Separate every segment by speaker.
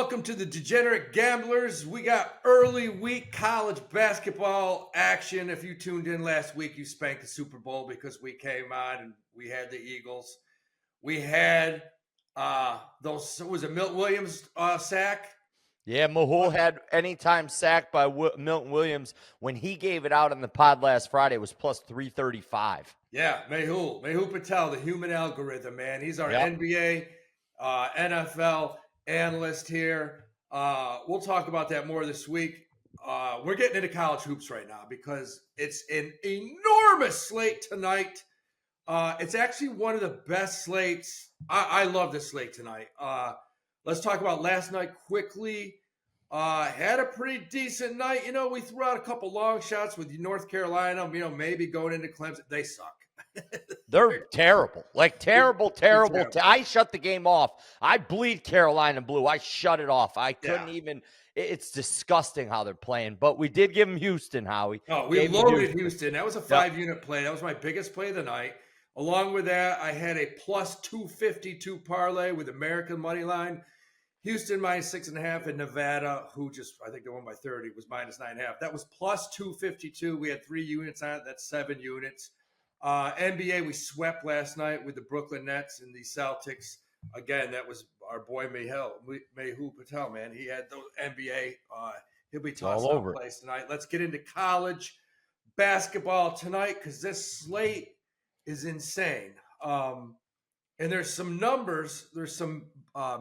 Speaker 1: Welcome to the Degenerate Gamblers. We got early week college basketball action. If you tuned in last week, you spanked the Super Bowl because we came on and we had the Eagles. We had was it Milton Williams sack?
Speaker 2: Yeah, Mahul had anytime sacked by Milton Williams. When he gave it out on the pod last Friday, it was plus 335.
Speaker 1: Yeah, Mehul Patel, the human algorithm, man. He's our NBA, NFL analyst here. We'll talk about that more this week. We're getting into college hoops right now because it's an enormous slate tonight. It's actually one of the best slates. I love this slate tonight. Let's talk about last night quickly. Had a pretty decent night. You know, we threw out a couple long shots with North Carolina, maybe going into Clemson. They suck.
Speaker 2: They're terrible. Like terrible. I shut the game off. I bleed Carolina blue. I shut it off. I couldn't even. It's disgusting how they're playing. But we did give them Houston, Howie.
Speaker 1: Oh, we loaded Houston. That was a 5-unit play. That was my biggest play of the night. Along with that, I had a plus 252 parlay with American money line. Houston minus 6.5 and Nevada, who just, I think they won by 30, was minus 9.5. That was plus 252. We had 3 units on it. That's 7 units. NBA, we swept last night with the Brooklyn Nets and the Celtics. Again, that was our boy Mehul Patel, man. He had those NBA. He'll be tossing all place tonight. Let's get into college basketball tonight because this slate is insane. And there's some numbers, there's some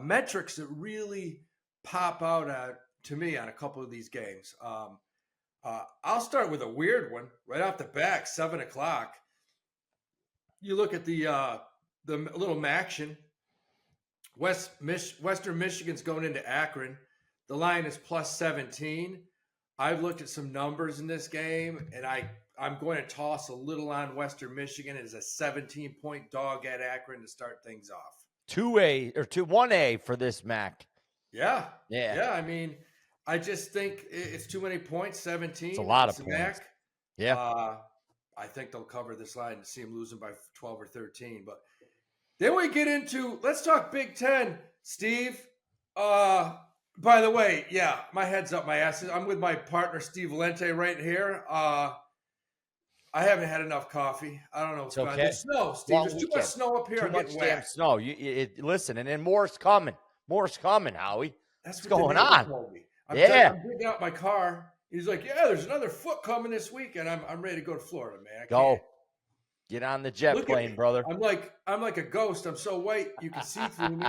Speaker 1: metrics that really pop out to me on a couple of these games. I'll start with a weird one right off the back, 7 o'clock. You look at the little Maction. Western Michigan's going into Akron. The line is plus 17. I've looked at some numbers in this game, and I'm going to toss a little on Western Michigan as a 17-point dog at Akron to start things off.
Speaker 2: 1A for this MAC.
Speaker 1: Yeah. I mean, I just think it's too many points. 17.
Speaker 2: It's a lot of points.
Speaker 1: MAC.
Speaker 2: Yeah.
Speaker 1: I think they'll cover this line and see them losing by 12 or 13. But then we get into, let's talk Big Ten, Steve. By the way, my head's up my ass. I'm with my partner, Steve Valente, right here. I haven't had enough coffee. I don't know what's going on. There's snow, Steve. There's too much snow up here.
Speaker 2: Too much damn snow. Listen, and then more's coming. More's coming, Howie.
Speaker 1: That's
Speaker 2: what's going on.
Speaker 1: Told me. I'm bringing out my car. He's like, there's another foot coming this week, and I'm ready to go to Florida, man.
Speaker 2: Go. Get on the jet plane, brother.
Speaker 1: I'm like a ghost. I'm so white you can see through me.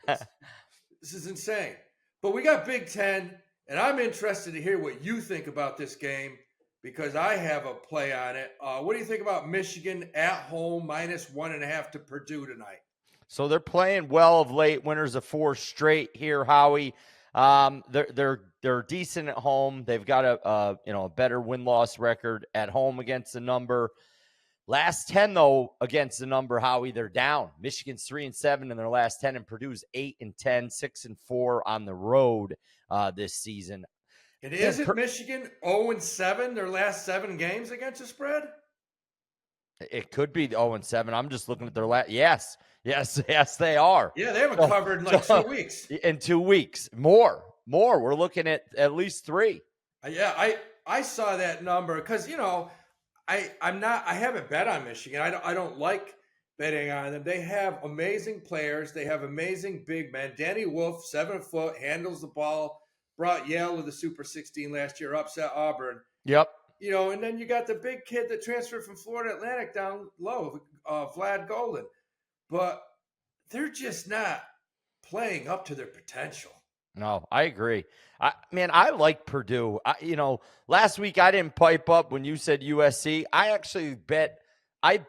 Speaker 1: This is insane. But we got Big Ten, and I'm interested to hear what you think about this game because I have a play on it. What do you think about Michigan at home minus 1.5 to Purdue tonight?
Speaker 2: So they're playing well of late. Winners of 4 straight here, Howie. They're decent at home. They've got a better win-loss record at home against the number. Last 10 though against the number, Howie, they're down. Michigan's 3-7 in their last 10, and Purdue's 8-10, 6-4 on the road this season.
Speaker 1: And isn't Michigan 0-7 their last 7 games against the spread?
Speaker 2: It could be 0-7. I'm just looking at their last. Yes, they are.
Speaker 1: Yeah, they haven't covered in 2 weeks.
Speaker 2: In 2 weeks, more. We're looking at least 3.
Speaker 1: Yeah, I saw that number because I haven't bet on Michigan. I don't like betting on them. They have amazing players. They have amazing big men. Danny Wolf, 7 foot, handles the ball. Brought Yale to the Super 16 last year, upset Auburn.
Speaker 2: Yep.
Speaker 1: And then you got the big kid that transferred from Florida Atlantic down low, Vlad Golden. But they're just not playing up to their potential.
Speaker 2: No, I agree. I like Purdue. Last week I didn't pipe up when you said USC. I actually bet I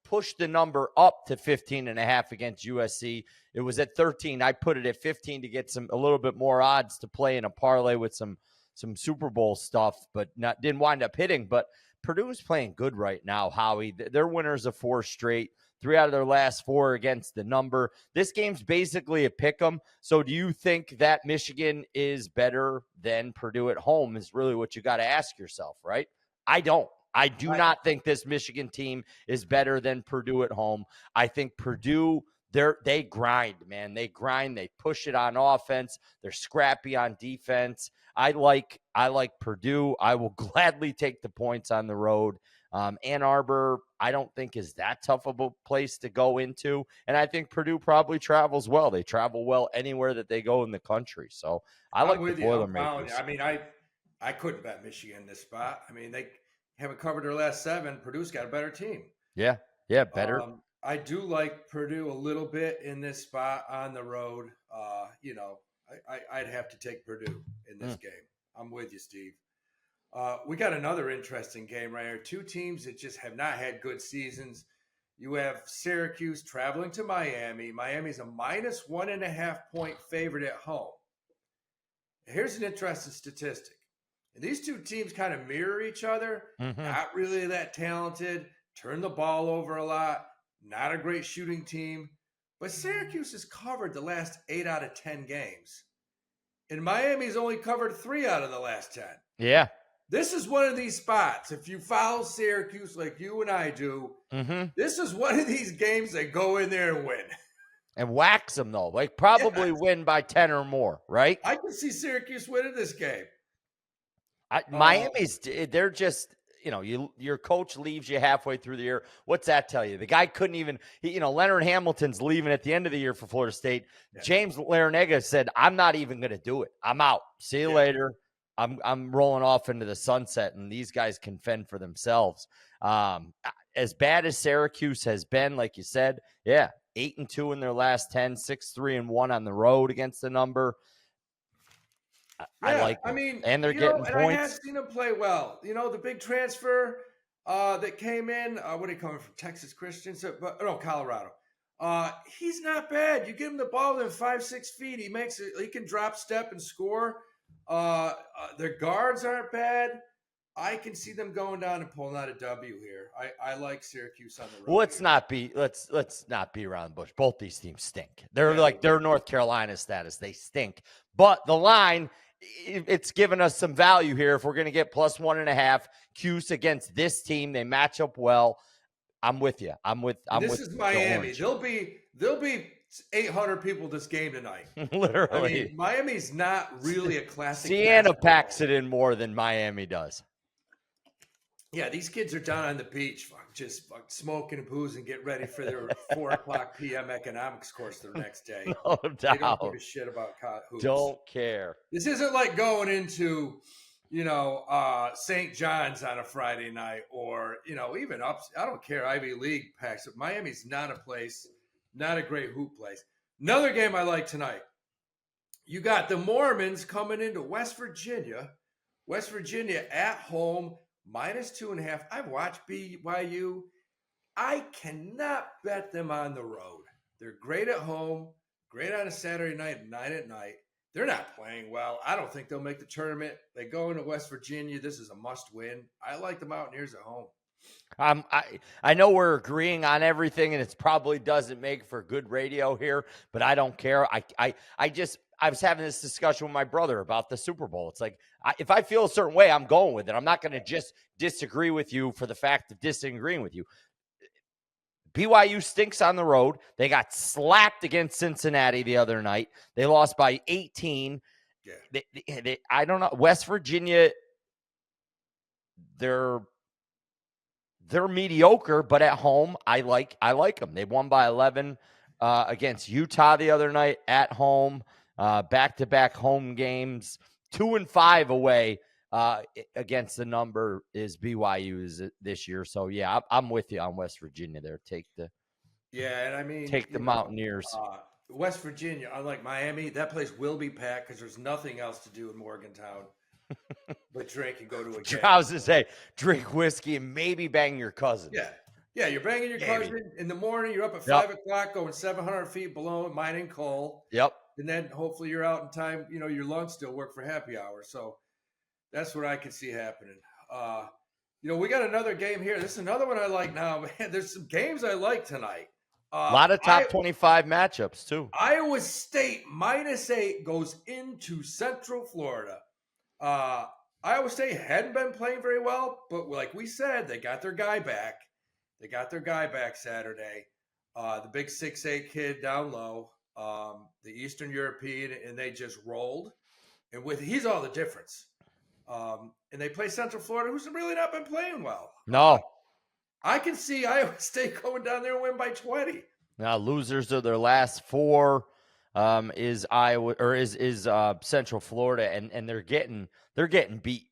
Speaker 2: pushed the number up to 15.5 against USC. It was at 13. I put it at 15 to get a little bit more odds to play in a parlay with some Super Bowl stuff, but didn't wind up hitting. But Purdue is playing good right now, Howie. They're winners of 4 straight. 3 out of their last 4 against the number. This game's basically a pick 'em. So do you think that Michigan is better than Purdue at home is really what you got to ask yourself, right? I don't. I do not think this Michigan team is better than Purdue at home. I think Purdue they grind, man. They grind. They push it on offense. They're scrappy on defense. I like Purdue. I will gladly take the points on the road. Ann Arbor, I don't think is that tough of a place to go into. And I think Purdue probably travels well. They travel well anywhere that they go in the country. So I
Speaker 1: I'm
Speaker 2: like the
Speaker 1: with you. I'm following
Speaker 2: Boilermakers.
Speaker 1: you. I mean, I couldn't bet Michigan in this spot. I mean, they haven't covered their last 7. Purdue's got a better team.
Speaker 2: Yeah. Yeah. Better.
Speaker 1: I do like Purdue a little bit in this spot on the road. I'd have to take Purdue in this game. I'm with you, Steve. We got another interesting game right here. 2 teams that just have not had good seasons. You have Syracuse traveling to Miami. Miami's a -1.5 point favorite at home. Here's an interesting statistic. And these 2 teams kind of mirror each other. Not really that talented. Turn the ball over a lot. Not a great shooting team. But Syracuse has covered the last 8 out of 10 games. And Miami's only covered 3 out of the last 10.
Speaker 2: Yeah.
Speaker 1: This is one of these spots. If you follow Syracuse like you and I do, this is one of these games that go in there and win.
Speaker 2: And wax them, though. Like, probably win by 10 or more, right?
Speaker 1: I can see Syracuse winning this game.
Speaker 2: Miami's, they're just, your coach leaves you halfway through the year. What's that tell you? The guy couldn't even, Leonard Hamilton's leaving at the end of the year for Florida State. Yeah. James Larinaga said, I'm not even going to do it. I'm out. See you later. I'm rolling off into the sunset, and these guys can fend for themselves. As bad as Syracuse has been, like you said, 8-2 in their last 10, 6-3-1 on the road against the number. I like them.
Speaker 1: I mean,
Speaker 2: and they're getting points.
Speaker 1: I have seen them play well. The big transfer that came in, what are you coming from? Texas Christian? Colorado. He's not bad. You give him the ball within 5-6 feet. He can drop step and score. Their guards aren't bad. I can see them going down and pulling out a W here. I like Syracuse on the road.
Speaker 2: Well, let's not be around the bush. Both these teams stink. They're they're North Carolina status. They stink. But the line, it's given us some value here. If we're going to get +1.5 Cuse against this team, they match up well. I'm with you.
Speaker 1: This is Miami. There'll be 800 people this game tonight.
Speaker 2: Literally.
Speaker 1: I mean, Miami's not really a classic.
Speaker 2: Siena packs it in more than Miami does.
Speaker 1: Yeah, these kids are down on the beach, just smoking and boozing, get ready for their 4:00 p.m. economics course the next day.
Speaker 2: No doubt.
Speaker 1: They don't give a shit about hoops.
Speaker 2: Don't care.
Speaker 1: This isn't like going into, St. John's on a Friday night, or even up. I don't care. Ivy League packs it. Miami's not a place, not a great hoop place. Another game I like tonight. You got the Mormons coming into West Virginia. West Virginia at home. -2.5. I've watched BYU. I cannot bet them on the road. They're great at home, great on a Saturday night, 9 at night. They're not playing well. I don't think they'll make the tournament. They go into West Virginia. This is a must-win. I like the Mountaineers at home.
Speaker 2: I know we're agreeing on everything, and it probably doesn't make for good radio here, but I don't care. I was having this discussion with my brother about the Super Bowl. It's like, if I feel a certain way, I'm going with it. I'm not going to just disagree with you for the fact of disagreeing with you. BYU stinks on the road. They got slapped against Cincinnati the other night. They lost by 18. Yeah. I don't know. West Virginia, they're mediocre, but at home, I like them. They won by 11 against Utah the other night at home. Back-to-back home games, 2-5 away against the number is BYU this year. So yeah, I'm with you on West Virginia there. Take the Mountaineers.
Speaker 1: West Virginia, unlike Miami, that place will be packed because there's nothing else to do in Morgantown but drink and go to a game.
Speaker 2: I was to say, drink whiskey and maybe bang your cousin.
Speaker 1: Yeah, you're banging your cousin in the morning. You're up at 5 o'clock, going 700 feet below mining coal.
Speaker 2: Yep.
Speaker 1: And then hopefully you're out in time. Your lunch still work for happy hour. So that's what I can see happening. We got another game here. This is another one I like now. Man, there's some games I like tonight.
Speaker 2: A lot of top 25 matchups, too.
Speaker 1: Iowa State -8 goes into Central Florida. Iowa State hadn't been playing very well, but like we said, they got their guy back. Saturday. the big 6'8" kid down low, the Eastern European, and they just rolled. And he's all the difference. And they play Central Florida, who's really not been playing well.
Speaker 2: No.
Speaker 1: I can see Iowa State going down there and win by 20.
Speaker 2: Now, losers of their last 4 is Iowa or is Central Florida, and they're getting beat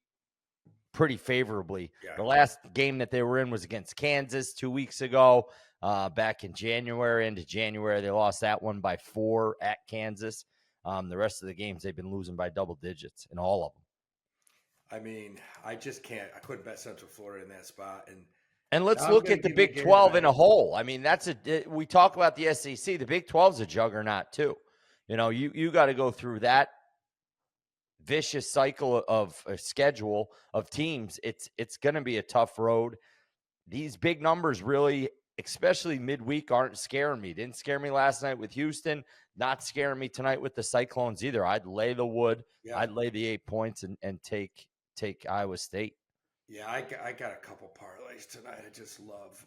Speaker 2: pretty favorably.
Speaker 1: Yeah.
Speaker 2: The last game that they were in was against Kansas 2 weeks ago, back in January. Into January, they lost that one by 4 at Kansas. The rest of the games they've been losing by double digits in all of them.
Speaker 1: I mean, I just can't. I couldn't bet Central Florida in that spot.
Speaker 2: And let's look at the Big 12 in a whole. I mean, we talk about the SEC. The Big 12 is a juggernaut too. You know, you got to go through that vicious cycle of a schedule of teams. It's going to be a tough road. These big numbers really, especially midweek, aren't scaring me. Didn't scare me last night with Houston. Not scaring me tonight with the Cyclones either. I'd lay the wood. Yeah. I'd lay the 8 points and take Iowa State.
Speaker 1: Yeah, I got a couple parlays tonight I just love.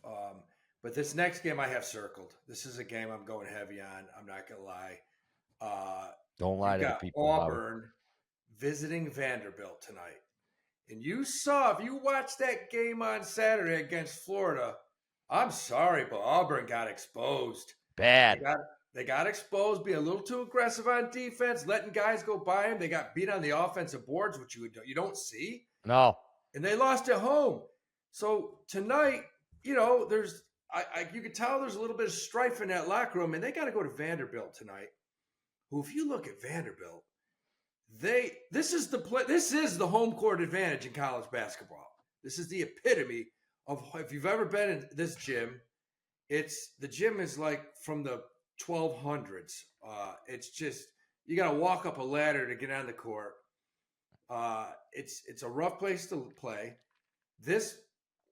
Speaker 1: But this next game I have circled. This is a game I'm going heavy on. I'm not going to lie.
Speaker 2: Don't lie to the people.
Speaker 1: Auburn visiting Vanderbilt tonight. And you saw, if you watched that game on Saturday against Florida, I'm sorry, but Auburn got exposed.
Speaker 2: Bad.
Speaker 1: They got exposed, being a little too aggressive on defense, letting guys go by them. They got beat on the offensive boards, which you don't see.
Speaker 2: No.
Speaker 1: And they lost at home. So tonight, you know, you can tell there's a little bit of strife in that locker room, and they got to go to Vanderbilt tonight. Who, if you look at Vanderbilt, this is the home court advantage in college basketball. This is the epitome of, if you've ever been in this gym, the gym is like from the 1200s. It's just, you got to walk up a ladder to get on the court. It's a rough place to play. This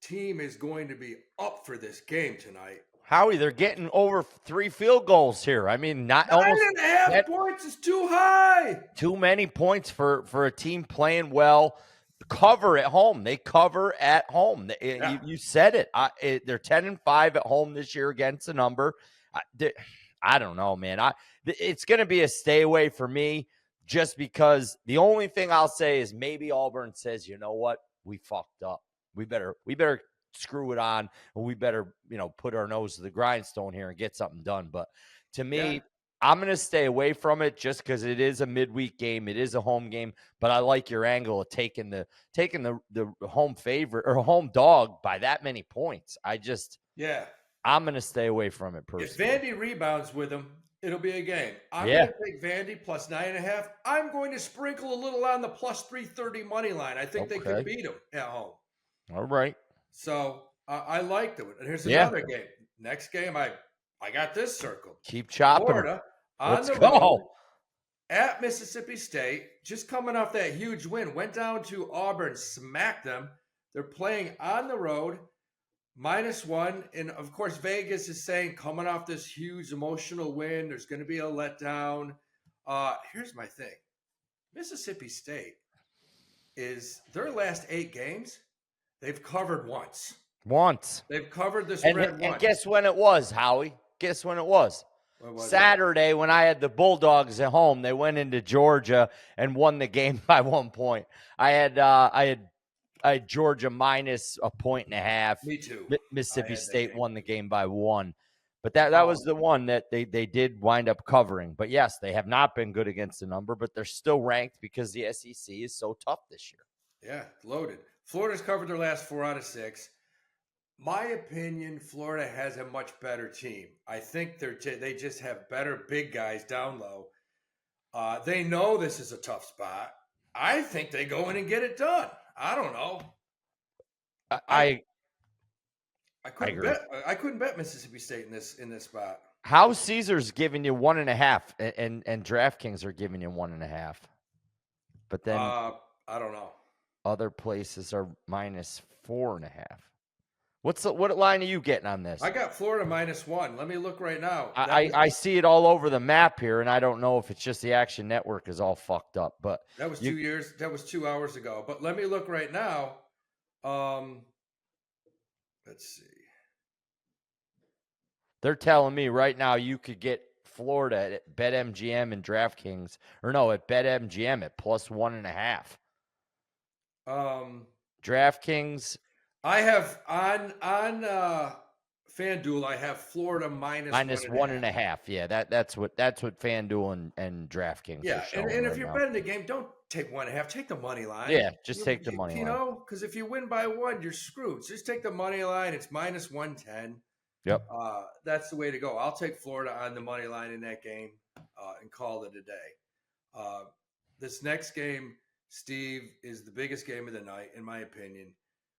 Speaker 1: team is going to be up for this game tonight.
Speaker 2: Howie, they're getting over 3 field goals here. I mean, not
Speaker 1: 9.5 points is too high.
Speaker 2: Too many points for a team playing well. Cover at home. They cover at home. Yeah. You said it. They're 10-5 at home this year against the number. I don't know, man. It's going to be a stay away for me, just because the only thing I'll say is maybe Auburn says, you know what, we fucked up. We better screw it on, and we better, put our nose to the grindstone here and get something done. But to me, I'm going to stay away from it just because it is a midweek game. It is a home game, but I like your angle of taking the home favorite or home dog by that many points. I'm going to stay away from it personally.
Speaker 1: If Vandy rebounds with them, it'll be a game. I'm going to take Vandy plus 9.5. I'm going to sprinkle a little on the plus 330 money line. I think they can beat them at home.
Speaker 2: All right.
Speaker 1: So I liked it. And here's another game. Next game, I got this circled.
Speaker 2: Keep chopping.
Speaker 1: Florida on
Speaker 2: Let's
Speaker 1: the
Speaker 2: go.
Speaker 1: road at Mississippi State. Just coming off that huge win. Went down to Auburn, smacked them. They're playing on the road, -1. And, of course, Vegas is saying coming off this huge emotional win, there's going to be a letdown. Here's my thing. Mississippi State is their last 8 games, they've covered once. They've covered the spread once.
Speaker 2: And guess when it was, Howie? Guess when it was? Saturday, when I had the Bulldogs at home. They went into Georgia and won the game by 1 point. I had Georgia minus 1.5.
Speaker 1: Me too.
Speaker 2: Mississippi State won the game by 1. But that was the one that they did wind up covering. But yes, they have not been good against the number, but they're still ranked because the SEC is so tough this year.
Speaker 1: Yeah, loaded. Florida's covered their last 4 out of 6. My opinion, Florida has a much better team. I think they just have better big guys down low. They know this is a tough spot. I think they go in and get it done. I don't know. I couldn't bet Mississippi State in this spot.
Speaker 2: How Caesar's giving you 1.5, and DraftKings are giving you 1.5. But then
Speaker 1: I don't know.
Speaker 2: Other places are -4.5. What line are you getting on this?
Speaker 1: I got Florida -1. Let me look right now.
Speaker 2: I see it all over the map here, and I don't know if it's just the Action Network is all fucked up. But
Speaker 1: that was 2 years. That was 2 hours ago. But let me look right now. Let's see.
Speaker 2: They're telling me right now you could get Florida at BetMGM and DraftKings, or no, at BetMGM at plus 1.5.
Speaker 1: Um,
Speaker 2: DraftKings
Speaker 1: I have on FanDuel. I have Florida minus one
Speaker 2: minus
Speaker 1: and a
Speaker 2: one and
Speaker 1: half.
Speaker 2: a half. Yeah, that's what FanDuel and DraftKings are
Speaker 1: Yeah,
Speaker 2: showing
Speaker 1: and if
Speaker 2: right
Speaker 1: you're
Speaker 2: now.
Speaker 1: betting the game, don't take 1.5. Take the money line.
Speaker 2: Yeah, just take the money
Speaker 1: You
Speaker 2: line.
Speaker 1: know, because if you win by one, you're screwed. So just take the money line. It's minus 110.
Speaker 2: Yep.
Speaker 1: That's the way to go. I'll take Florida on the money line in that game and call it a day. This next game, Steve, is the biggest game of the night, in my opinion,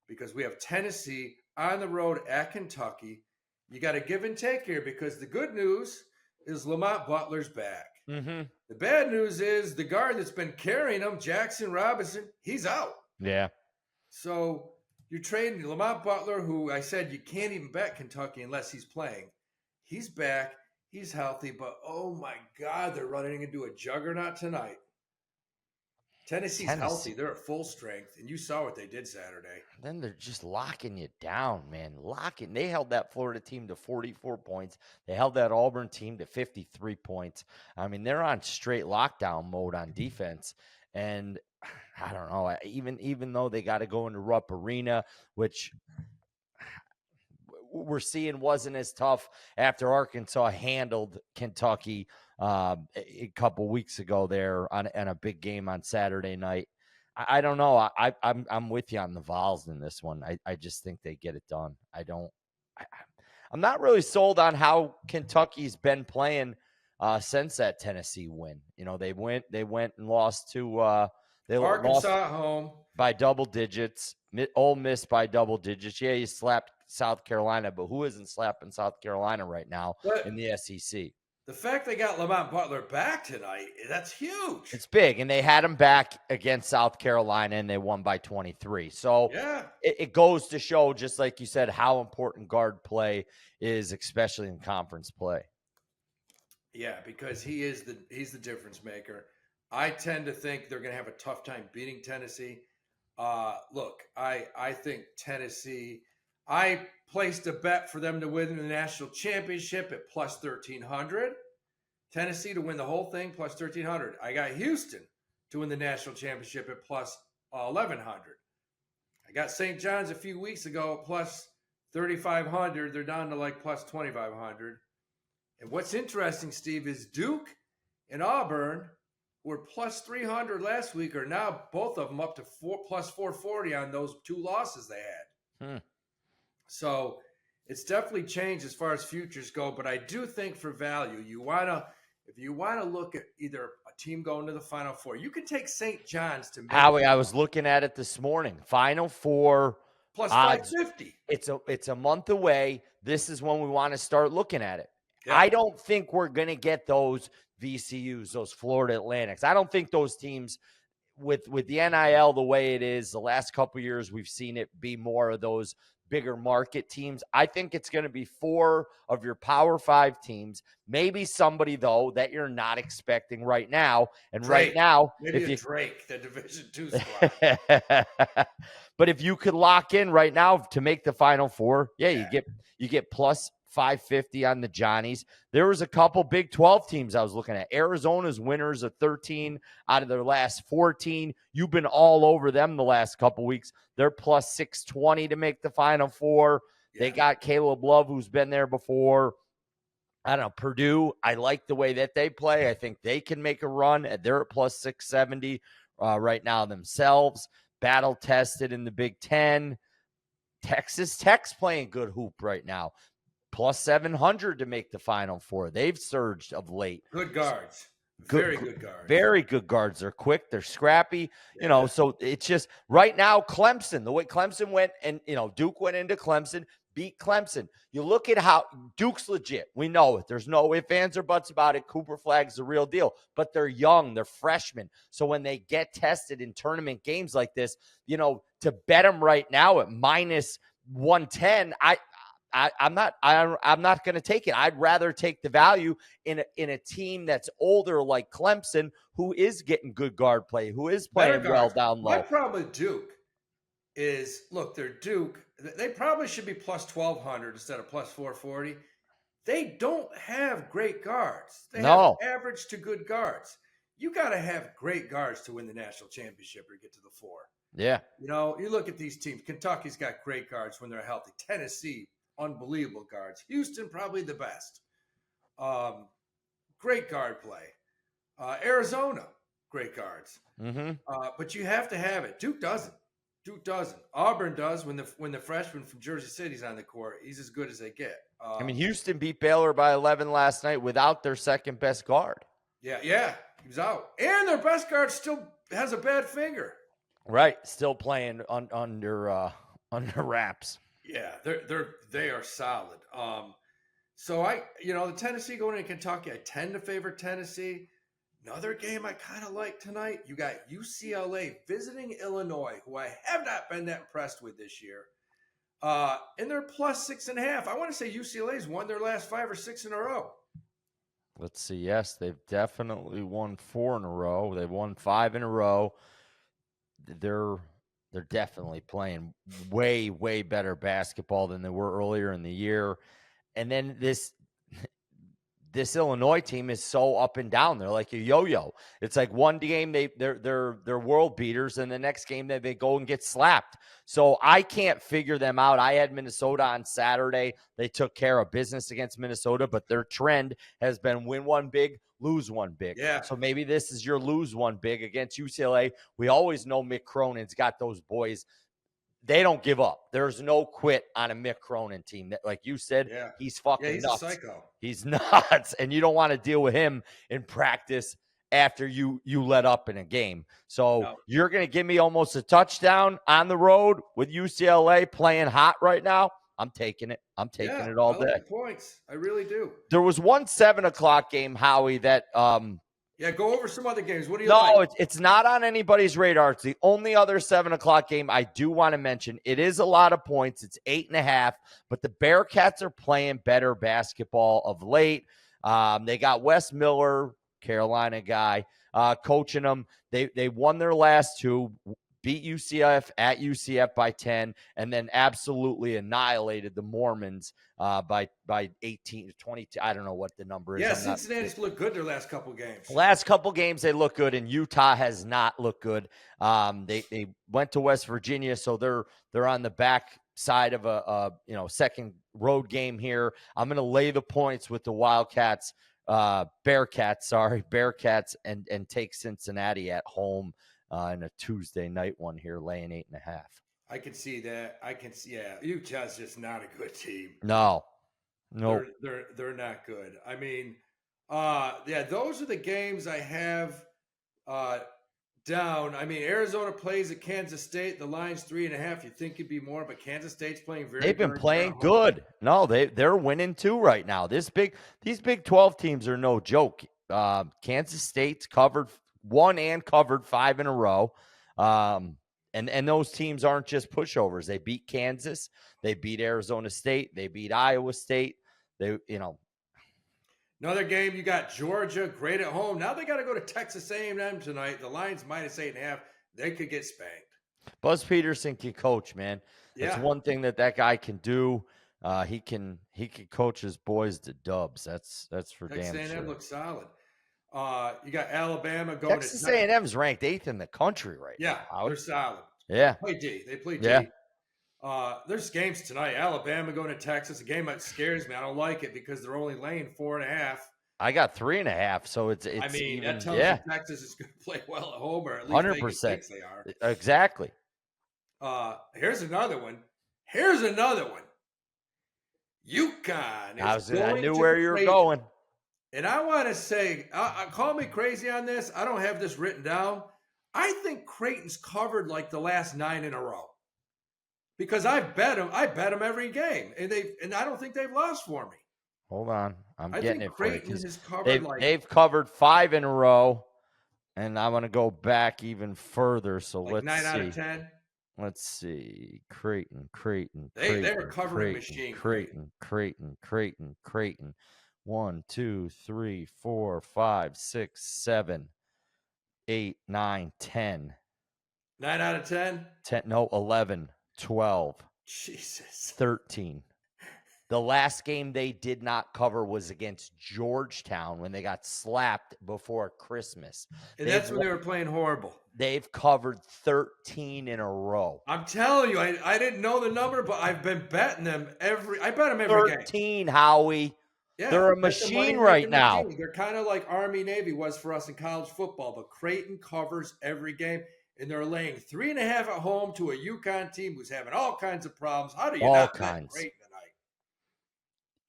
Speaker 1: because we have Tennessee on the road at Kentucky. You got to give and take here because the good news is Lamont Butler's back.
Speaker 2: Mm-hmm.
Speaker 1: The bad news is the guard that's been carrying him, Jackson Robinson, he's out.
Speaker 2: Yeah.
Speaker 1: So you're trading Lamont Butler, who I said you can't even bet Kentucky unless he's playing. He's back. He's healthy, but oh my God, they're running into a juggernaut tonight. Tennessee's healthy. They're at full strength, and you saw what they did Saturday.
Speaker 2: Then they're just locking you down, man. They held that Florida team to 44 points. They held that Auburn team to 53 points. I mean, they're on straight lockdown mode on defense. And I don't know, even though they got to go into Rupp Arena, which we're seeing wasn't as tough after Arkansas handled Kentucky a couple weeks ago there on a big game on Saturday night. I don't know. I'm with you on the Vols in this one. I just think they get it done. I'm not really sold on how Kentucky's been playing since that Tennessee win. You know, they went and lost to
Speaker 1: Arkansas at home
Speaker 2: by double digits. Ole Miss by double digits. Yeah, you slapped South Carolina, but who isn't slapping South Carolina right now in the SEC?
Speaker 1: The fact they got Lamont Butler back tonight, that's huge.
Speaker 2: It's big, and they had him back against South Carolina, and they won by 23. So
Speaker 1: yeah,
Speaker 2: it goes to show, just like you said, how important guard play is, especially in conference play.
Speaker 1: Yeah, because he's the difference maker. I tend to think they're going to have a tough time beating Tennessee. Look, I think Tennessee. I placed a bet for them to win the national championship at plus 1,300. Tennessee to win the whole thing plus 1,300. I got Houston to win the national championship at plus 1,100. I got St. John's a few weeks ago at plus 3,500. They're down to like plus 2,500. And what's interesting, Steve, is Duke and Auburn were plus 300 last week, are now both of them up to plus 440 on those two losses they had. So it's definitely changed as far as futures go. But I do think for value, if you want to look at either a team going to the Final Four, you can take St. John's to make
Speaker 2: Howie, I was looking at it this morning. Final Four
Speaker 1: plus 550.
Speaker 2: It's a month away. This is when we want to start looking at it.
Speaker 1: Yeah.
Speaker 2: I don't think we're going to get those VCUs, those Florida Atlantics. I don't think those teams with the NIL the way it is, the last couple of years we've seen it be more of those bigger market teams. I think it's going to be 4 of your Power 5 teams, maybe somebody though that you're not expecting right now. And
Speaker 1: Drake.
Speaker 2: Right now,
Speaker 1: maybe Drake, the Division II squad.
Speaker 2: But if you could lock in right now to make the Final Four, you get plus 550 on the Johnnies. There was a couple Big 12 teams I was looking at. Arizona's winners of 13 out of their last 14. You've been all over them the last couple weeks. They're plus 620 to make the Final Four. Yeah. They got Caleb Love, who's been there before. I don't know, Purdue, I like the way that they play. I think they can make a run. They're at plus 670 right now themselves. Battle tested in the Big Ten. Texas Tech's playing good hoop right now. Plus 700 to make the Final Four. They've surged of late.
Speaker 1: Good guards. Very good guards.
Speaker 2: Very good guards. They're quick. They're scrappy. Yeah. So it's just right now, Clemson, the way Clemson went and, Duke went into Clemson, beat Clemson. You look at how Duke's legit. We know it. There's no ifs, ands, or buts about it. Cooper Flagg's the real deal. But they're young. They're freshmen. So when they get tested in tournament games like this, to bet them right now at minus 110, I'm not going to take it. I'd rather take the value in a team that's older like Clemson, who is getting good guard play, who is playing well down low.
Speaker 1: My problem with Duke is, look, they're Duke. They probably should be plus 1,200 instead of plus 440. they don't have great guards. They have
Speaker 2: No.
Speaker 1: average to good guards. You got to have great guards to win the national championship or get to the four.
Speaker 2: Yeah.
Speaker 1: You know, you look at these teams. Kentucky's got great guards when they're healthy. Tennessee, unbelievable guards. Houston, probably the best. Great guard play. Arizona, great guards.
Speaker 2: Mm-hmm.
Speaker 1: But you have to have it. Duke doesn't. Duke doesn't. Auburn does when the freshman from Jersey City's on the court. He's as good as they get.
Speaker 2: I mean, Houston beat Baylor by 11 last night without their second best guard.
Speaker 1: Yeah, he was out, and their best guard still has a bad finger.
Speaker 2: Right, still playing under wraps.
Speaker 1: Yeah, they are solid. So the Tennessee going into Kentucky, I tend to favor Tennessee. Another game I kind of like tonight, you got UCLA visiting Illinois, who I have not been that impressed with this year. And they're plus 6.5. I want to say UCLA's won their last 5 or 6 in a row.
Speaker 2: Let's see. Yes, they've definitely won 4 in a row. They've won 5 in a row. They're definitely playing way, way better basketball than they were earlier in the year. And then this Illinois team is so up and down. They're like a yo-yo. It's like one game they're world beaters, and the next game they go and get slapped. So I can't figure them out. I had Minnesota on Saturday. They took care of business against Minnesota, but their trend has been win one big, lose one big.
Speaker 1: Yeah.
Speaker 2: So maybe this is your lose one big against UCLA. We always know Mick Cronin's got those boys. They don't give up. There's no quit on a Mick Cronin team. That, like you said, he's fucking
Speaker 1: he's
Speaker 2: nuts.
Speaker 1: A psycho.
Speaker 2: He's nuts, and you don't want to deal with him in practice after you let up in a game. So You're going to give me almost a touchdown on the road with UCLA playing hot right now. I'm taking it. I'm taking it all day.
Speaker 1: Like points. I really do.
Speaker 2: There was one 7:00 game, Howie, that
Speaker 1: go over some other games. What do you
Speaker 2: like?
Speaker 1: No,
Speaker 2: it's not on anybody's radar. It's the only other 7:00 game I do want to mention. It is a lot of points. It's 8.5, but the Bearcats are playing better basketball of late. They got Wes Miller, Carolina guy, coaching them. They won their last 2, beat UCF at UCF by 10, and then absolutely annihilated the Mormons by 18 to 22. I don't know what the number is.
Speaker 1: Yeah, Cincinnati's looked good their last couple games.
Speaker 2: Last couple games they look good, and Utah has not looked good. They went to West Virginia, so they're on the back side of a second road game here. I'm going to lay the points with the Bearcats, and take Cincinnati at home in a Tuesday night one here, laying 8.5.
Speaker 1: I can see that. Utah's just not a good team.
Speaker 2: No.
Speaker 1: They're not good. I mean, those are the games I have down. I mean, Arizona plays at Kansas State. The line's 3.5. You think it'd be more, but Kansas State's playing very.
Speaker 2: They've been playing good. No, they're winning too right now. These Big 12 teams are no joke. Kansas State's won and covered 5 in a row. And those teams aren't just pushovers. They beat Kansas, they beat Arizona State, they beat Iowa State.
Speaker 1: Another game, you got Georgia, great at home. Now they got to go to Texas A&M tonight. The line's minus 8.5. They could get spanked.
Speaker 2: Buzz Peterson can coach, man. That's one thing that guy can do. He can coach his boys to dubs. That's for
Speaker 1: Texas
Speaker 2: damn sure.
Speaker 1: A&M looks solid. You got Alabama going
Speaker 2: Texas
Speaker 1: to
Speaker 2: A&M's ranked 8th in the country right now.
Speaker 1: Yeah, they're solid.
Speaker 2: Yeah.
Speaker 1: They play D.
Speaker 2: Yeah.
Speaker 1: There's games tonight. Alabama going to Texas. A game that scares me. I don't like it because they're only laying 4.5.
Speaker 2: I got 3.5, so it's.
Speaker 1: I mean,
Speaker 2: even,
Speaker 1: that tells you Texas is going to play well at home, or at least
Speaker 2: 100%.
Speaker 1: Vegas they are.
Speaker 2: Exactly.
Speaker 1: Here's another one. UConn.
Speaker 2: I knew where you were going.
Speaker 1: And I want to say, call me crazy on this. I don't have this written down. I think Creighton's covered like the last 9 in a row because I bet them every game, and I don't think they've lost for me.
Speaker 2: Hold on, I'm getting it for you. They've covered 5 in a row, and I want to go back even further. So let's
Speaker 1: 9
Speaker 2: see.
Speaker 1: out of 10.
Speaker 2: Let's see. Creighton.
Speaker 1: They're a covering machine.
Speaker 2: Creighton. 1, 2, 3, 4, 5, 6, 7, 8, 9, 10.
Speaker 1: 9 out of 10?
Speaker 2: 10, no, 11, 12.
Speaker 1: Jesus.
Speaker 2: 13. The last game they did not cover was against Georgetown when they got slapped before Christmas.
Speaker 1: And that's when they were playing horrible.
Speaker 2: They've covered 13 in a row.
Speaker 1: I'm telling you, I didn't know the number, but I've been betting them I bet them every
Speaker 2: 13, Howie.
Speaker 1: Yeah,
Speaker 2: They're a
Speaker 1: that's
Speaker 2: machine right now.
Speaker 1: They're kind of like Army-Navy was for us in college football, but Creighton covers every game, and they're laying 3.5 at home to a UConn team who's having all kinds of problems. How do you not bet Creighton tonight?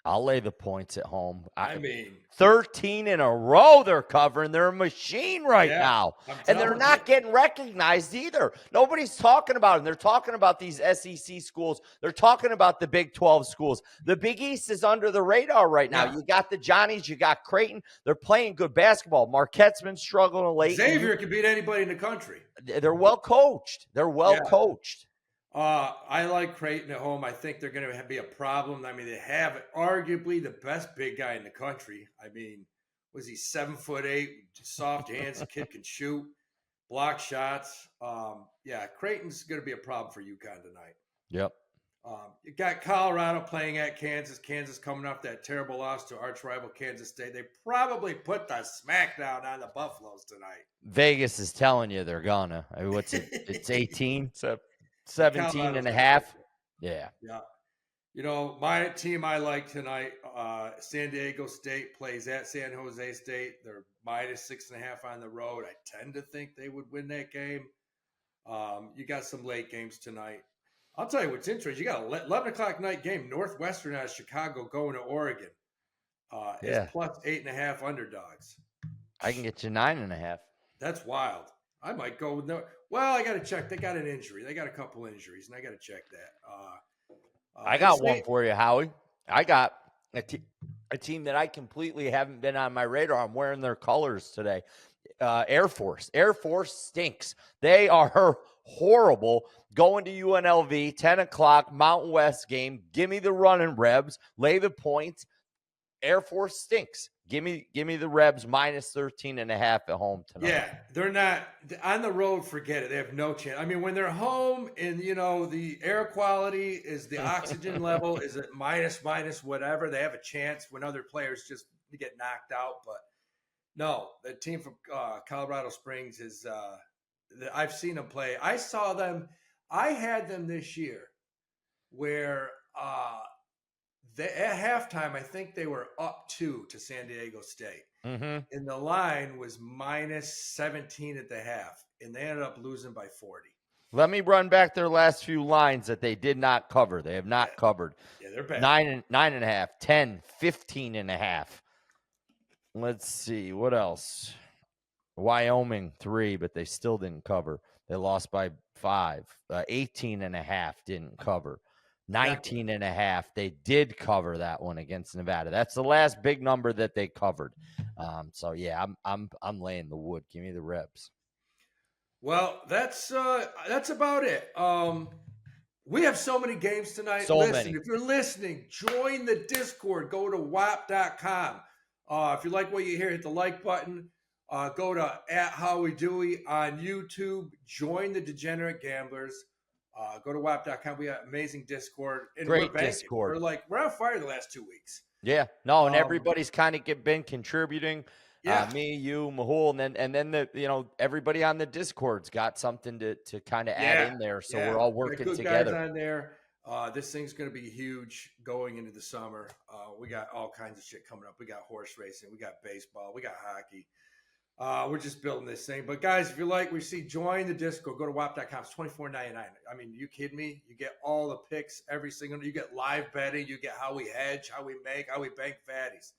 Speaker 2: I'll lay the points at home.
Speaker 1: I mean,
Speaker 2: 13 in a row they're covering. They're a machine right now. And they're not getting recognized either. Nobody's talking about them. They're talking about these SEC schools. They're talking about the Big 12 schools. The Big East is under the radar right now. You got the Johnnies. You got Creighton. They're playing good basketball. Marquette's been struggling late.
Speaker 1: Xavier can beat anybody in the country.
Speaker 2: They're well coached. They're well coached.
Speaker 1: I like Creighton at home. I think they're going to be a problem. I mean, they have arguably the best big guy in the country. I mean, was he 7'8", soft hands, the kid can shoot, block shots. Creighton's going to be a problem for UConn tonight.
Speaker 2: Yep.
Speaker 1: You got Colorado playing at Kansas. Kansas coming off that terrible loss to arch rival Kansas State. They probably put the smackdown on the Buffaloes tonight.
Speaker 2: Vegas is telling you they're gonna. I mean, what's it? It's 18. So 17 and a half. Yeah.
Speaker 1: You know, my team I like tonight, San Diego State plays at San Jose State. They're -6.5 on the road. I tend to think they would win that game. You got some late games tonight. I'll tell you what's interesting. You got an 11 o'clock night game. Northwestern out of Chicago going to Oregon. It's plus 8.5 underdogs.
Speaker 2: I can get you 9.5.
Speaker 1: That's wild. I might go with no. Well, I got to check. They got an injury. They got a couple injuries, and I got to check that.
Speaker 2: I got one for you, Howie. I got a team that I completely haven't been on my radar. I'm wearing their colors today. Air Force. Air Force stinks. They are horrible. Going to UNLV, 10 o'clock, Mountain West game. Give me the running Rebs. Lay the points. Air Force stinks. Give me the Rebs -13.5 at home tonight.
Speaker 1: Yeah, they're not on the road. Forget it. They have no chance. I mean, when they're home and the air quality is the oxygen level is at minus whatever, they have a chance when other players just get knocked out. But no, the team from Colorado Springs is. I've seen them play. I saw them. I had them this year, where. At halftime, I think they were up 2 to San Diego State.
Speaker 2: Mm-hmm.
Speaker 1: And the line was -17 at the half. And they ended up losing by 40.
Speaker 2: Let me run back their last few lines that they did not cover. They have not covered.
Speaker 1: Yeah, they're bad.
Speaker 2: 9.5, 10, 15.5. Let's see. What else? Wyoming 3, but they still didn't cover. They lost by 5. 18.5 didn't cover. 19.5. They did cover that one against Nevada. That's the last big number that they covered. I'm laying the wood. Give me the Rebs.
Speaker 1: Well, that's about it. We have so many games tonight.
Speaker 2: Many.
Speaker 1: If you're listening, join the Discord. Go to whop.com. If you like what you hear, hit the like button. Go to @Howie Dewey on YouTube. Join the Degenerate Gamblers. Go to whop.com. We have amazing Discord. And
Speaker 2: Great Discord.
Speaker 1: We're on fire the last 2 weeks.
Speaker 2: Yeah. No, and everybody's kind of been contributing.
Speaker 1: Yeah.
Speaker 2: Me, you, Mahul, and then everybody on the Discord's got something to kind of add in there. So we're all working together.
Speaker 1: Guys on there. This thing's going to be huge going into the summer. We got all kinds of shit coming up. We got horse racing. We got baseball. We got hockey. We're just building this thing. But guys, if you like, join the Discord. Go to whop.com. It's $24.99. I mean, you kidding me? You get all the picks every single. You get live betting. You get how we hedge, how we make, how we bank fatties.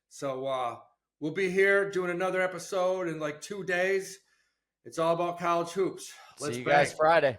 Speaker 1: So we'll be here doing another episode in like 2 days. It's all about college hoops.
Speaker 2: See you guys Friday.